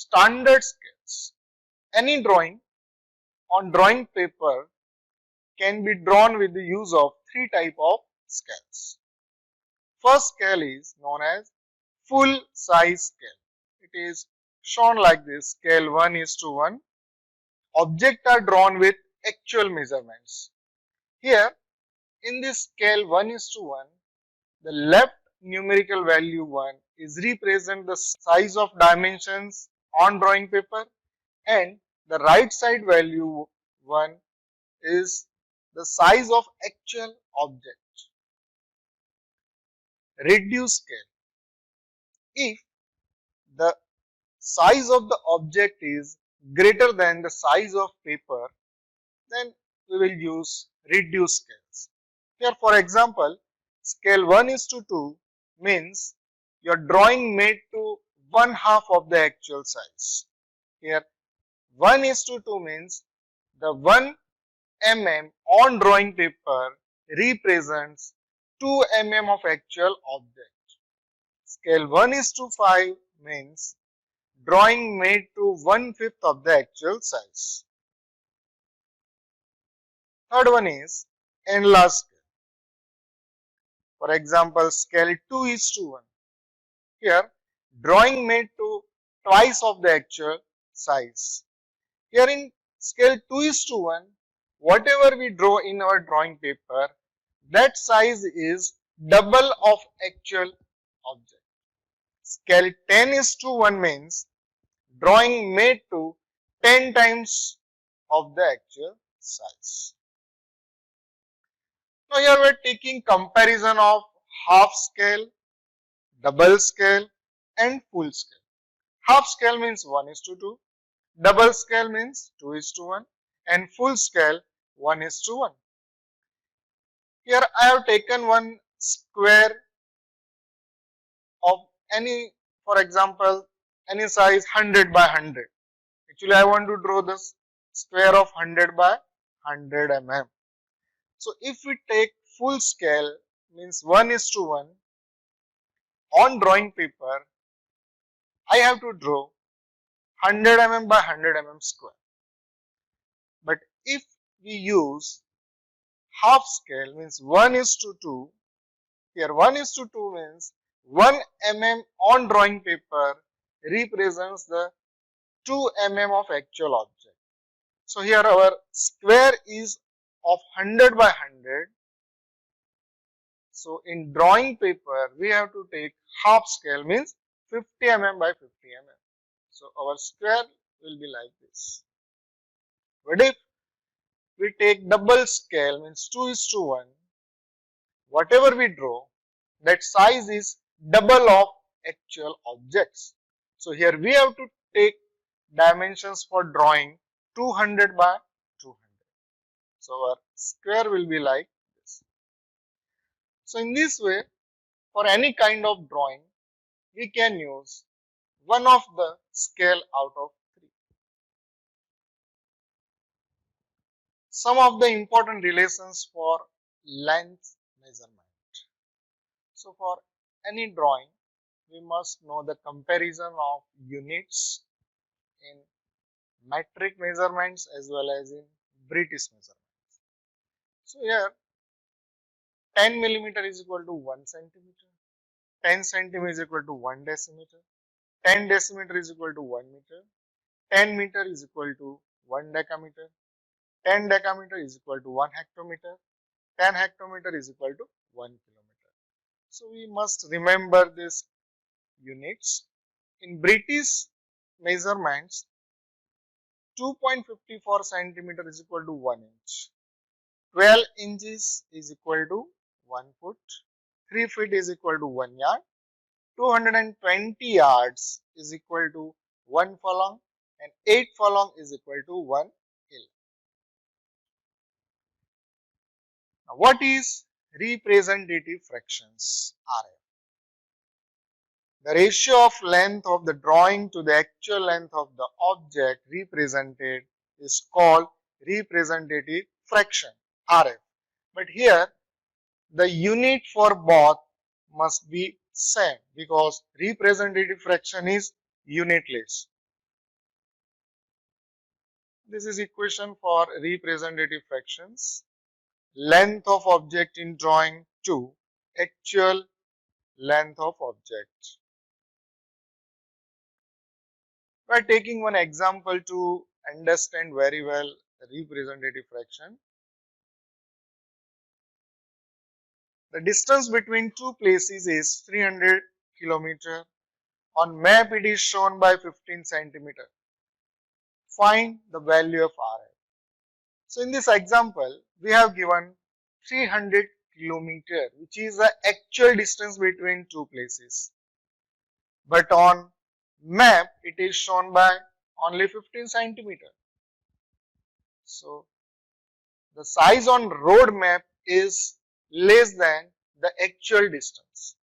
standard scales. Any drawing on drawing paper can be drawn with the use of three types of scales. First scale is known as full size scale. It is shown like this: scale 1:1. Objects are drawn with actual measurements. Here in this scale 1:1, the left numerical value 1 is represent the size of dimensions on drawing paper, and the right side value 1 is the size of actual object. Reduced scale. If the size of the object is greater than the size of paper, then we will use reduced scales. Here for example, scale 1:2 means your drawing made to 1/2 of the actual size. Here 1:2 means the 1 mm on drawing paper represents 2 mm of actual object. Scale 1:5 means drawing made to 1/5 of the actual size. Third one is enlarged scale. For example, scale 2:1. Here, drawing made to twice of the actual size. Here in scale 2:1, whatever we draw in our drawing paper, that size is double of actual object. Scale 10:1 means drawing made to 10 times of the actual size. Now here we are taking comparison of half scale, double scale and full scale. Half scale means 1:2, double scale means 2:1 and full scale 1:1. Here I have taken one square of any, for example, any size 100 by 100. Actually I want to draw this square of 100 by 100 mm. So if we take full scale means 1:1 on drawing paper, I have to draw 100 mm by 100 mm square. But if we use half scale means 1:2, here 1:2 means 1 mm on drawing paper represents the 2 mm of actual object. So here our square is of 100 by 100. So in drawing paper we have to take half scale means 50 mm by 50 mm. So our square will be like this. But if we take double scale means 2:1, whatever we draw, that size is double of actual objects. So here we have to take dimensions for drawing 200 by 200. So our square will be like this. So in this way, for any kind of drawing, we can use one of the scale out of three. Some of the important relations for length measurement. So for any drawing, we must know the comparison of units in metric measurements as well as in British measurements. So here 10 millimeter is equal to 1 centimeter, 10 centimeter is equal to 1 decimeter, 10 decimeter is equal to 1 meter, 10 meter is equal to 1 decameter, 10 decameter is equal to 1 hectometer, 10 hectometer is equal to 1 kilometer. So we must remember these units. In British measurements, 2.54 centimeter is equal to 1 inch, 12 inches is equal to 1 foot, 3 feet is equal to 1 yard, 220 yards is equal to 1 furlong, and 8 furlong is equal to 1 hill. Now what is representative fractions, RF? The ratio of length of the drawing to the actual length of the object represented is called representative fraction, RF. But here the unit for both must be same because representative fraction is unitless. This is equation for representative fractions. Length of object in drawing to actual length of object. We are taking one example to understand very well the representative fraction. The distance between two places is 300 km. On map it is shown by 15 cm. Find the value of RF. So in this example, we have given 300 km, which is the actual distance between two places. But on map, it is shown by only 15 cm. So the size on road map is less than the actual distance.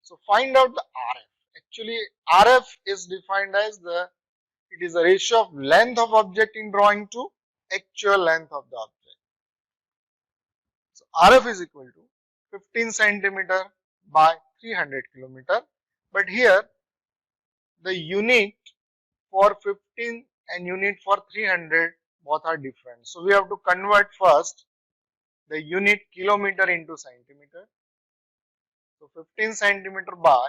So find out the RF. Actually, RF is defined as it is a ratio of length of object in drawing to actual length of the object. So RF is equal to 15 centimeter by 300 kilometer. But here the unit for 15 and unit for 300 both are different. So we have to convert first the unit kilometer into centimeter. So 15 centimeter by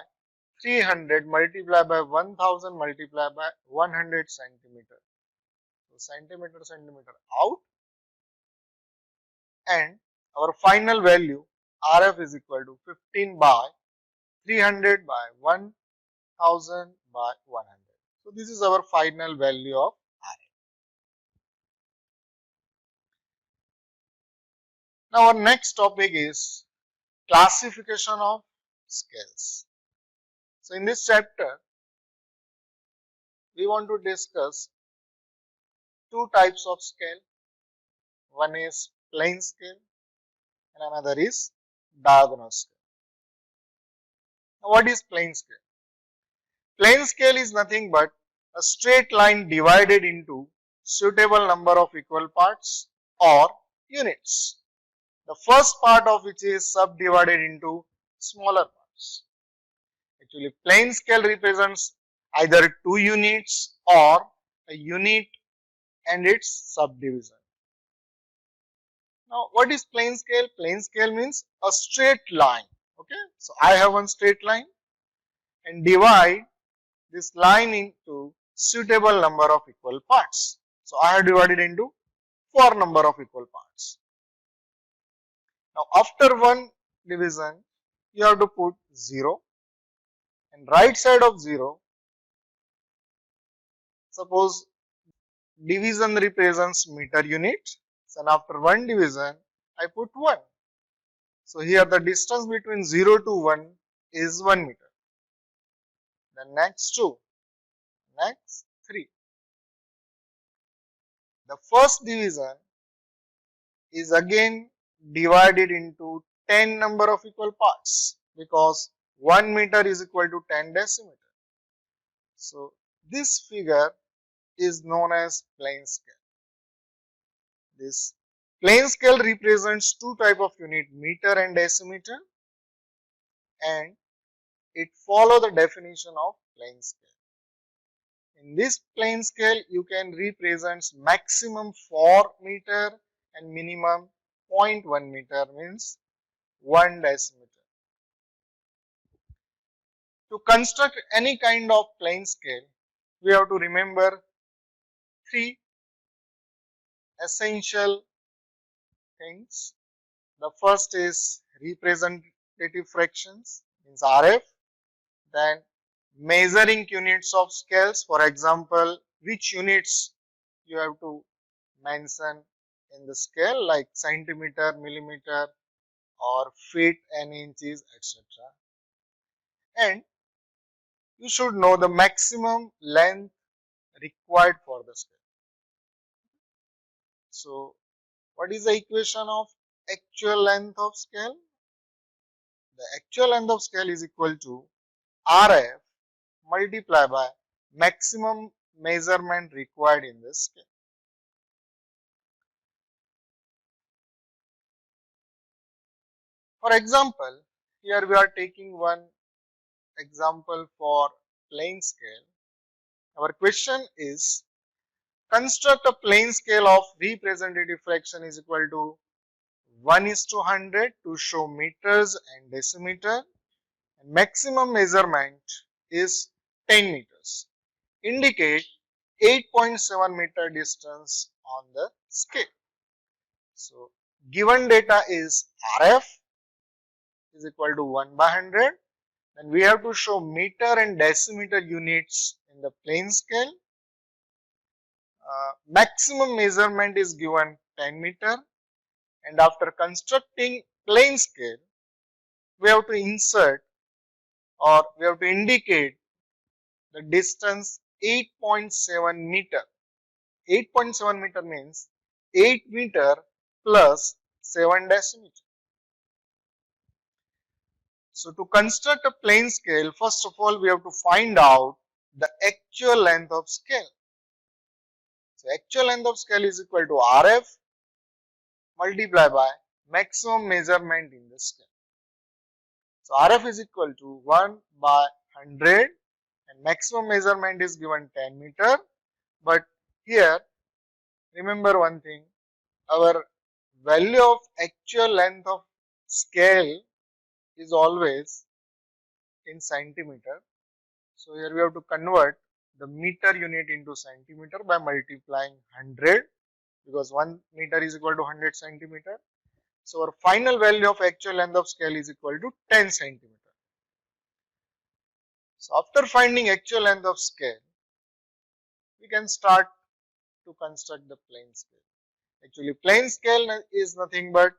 300 multiplied by 1000 multiplied by 100 centimeter. So centimeter out, and our final value RF is equal to 15 by 300 by 1000 by 100. So this is our final value of RF. Now our next topic is classification of scales. So in this chapter, we want to discuss two types of scale. One is plane scale and another is diagonal scale. Now what is plane scale? Plane scale is nothing but a straight line divided into suitable number of equal parts or units. The first part of which is subdivided into smaller parts. Actually, plane scale represents either two units or a unit and its subdivision. Now, what is plane scale? Plane scale means a straight line. Okay, so I have one straight line and divide this line into suitable number of equal parts. So I have divided into 4 number of equal parts. Now after one division, you have to put 0 and right side of 0, suppose division represents meter unit. So after one division, I put 1. So here the distance between 0 to 1 is 1 meter. Then next 2, next 3. The first division is again divided into 10 number of equal parts because 1 meter is equal to 10 decimeter. So this figure is known as plane scale. This plane scale represents two type of unit, meter and decimeter, and it follow the definition of plane scale. In this plane scale, you can represent maximum 4 meter and minimum 0.1 meter, means 1 decimeter. To construct any kind of plane scale, we have to remember 3 essential things. The first is representative fractions, means RF. Then measuring units of scales, for example, which units you have to mention in the scale like centimeter, millimeter or feet and inches, etc. And you should know the maximum length required for the scale. So what is the equation of actual length of scale? The actual length of scale is equal to RF multiplied by maximum measurement required in this scale. For example, here we are taking one example for plane scale. Our question is Construct a plane scale of representative fraction is equal to 1:100 to show meters and decimeter. And maximum measurement is 10 meters. Indicate 8.7 meter distance on the scale. So, given data is RF is equal to 1/100. Then we have to show meter and decimeter units in the plane scale. Maximum measurement is given 10 meter, and after constructing plane scale, we have to insert or we have to indicate the distance 8.7 meter. 8.7 meter means 8 meter plus 7 decimeter. So to construct a plane scale, first of all we have to find out the actual length of scale. So actual length of scale is equal to RF multiplied by maximum measurement in the scale. So RF is equal to 1/100 and maximum measurement is given 10 meter. But here remember one thing, our value of actual length of scale is always in centimeter. So here we have to convert the meter unit into centimeter by multiplying 100 because 1 meter is equal to 100 centimeter. So our final value of actual length of scale is equal to 10 centimeter. So after finding actual length of scale, we can start to construct the plane scale. Actually, plane scale is nothing but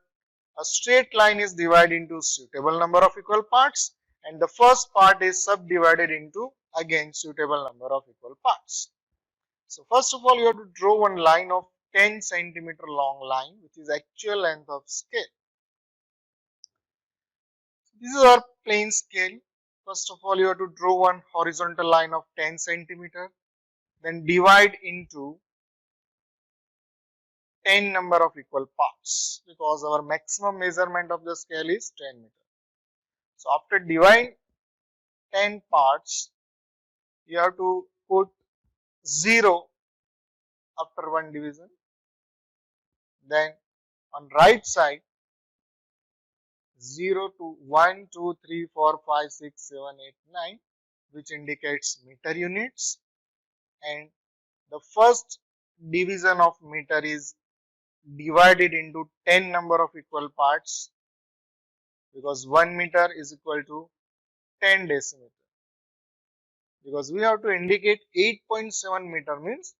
a straight line is divided into suitable number of equal parts, and the first part is subdivided into again suitable number of equal parts. So first of all, you have to draw one line of 10 centimeter long line, which is actual length of scale. This is our plane scale. First of all, you have to draw one horizontal line of 10 centimeter, then divide into 10 number of equal parts because our maximum measurement of the scale is 10 meter. So after dividing 10 parts, you have to put 0 after one division. Then on right side 0 to 1, 2, 3, 4, 5, 6, 7, 8, 9 which indicates meter units, and the first division of meter is divided into 10 number of equal parts because 1 meter is equal to 10 decimeter. Because we have to indicate 8.7 meter means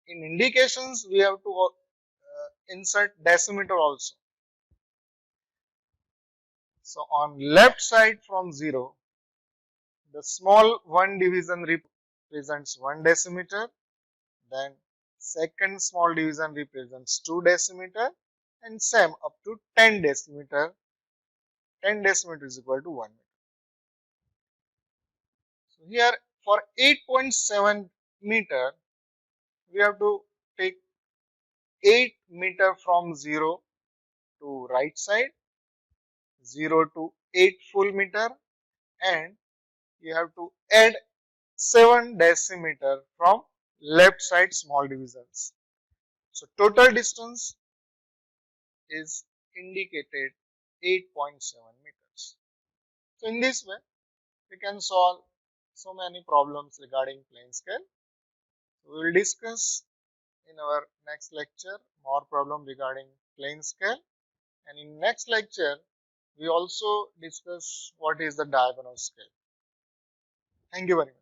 in indications we have to insert decimeter also. So on left side from 0, the small 1 division represents 1 decimeter, then second small division represents 2 decimeter, and same up to 10 decimeter. 10 decimeter is equal to 1 meter. So here for 8.7 meter, we have to take 8 meter from 0 to right side, 0 to 8 full meter, and you have to add 7 decimeter from left side small divisions. So total distance is indicated 8.7 meters. So in this way, we can solve so many problems regarding plane scale. We will discuss in our next lecture more problem regarding plane scale, and in next lecture we also discuss what is the diagonal scale. Thank you very much.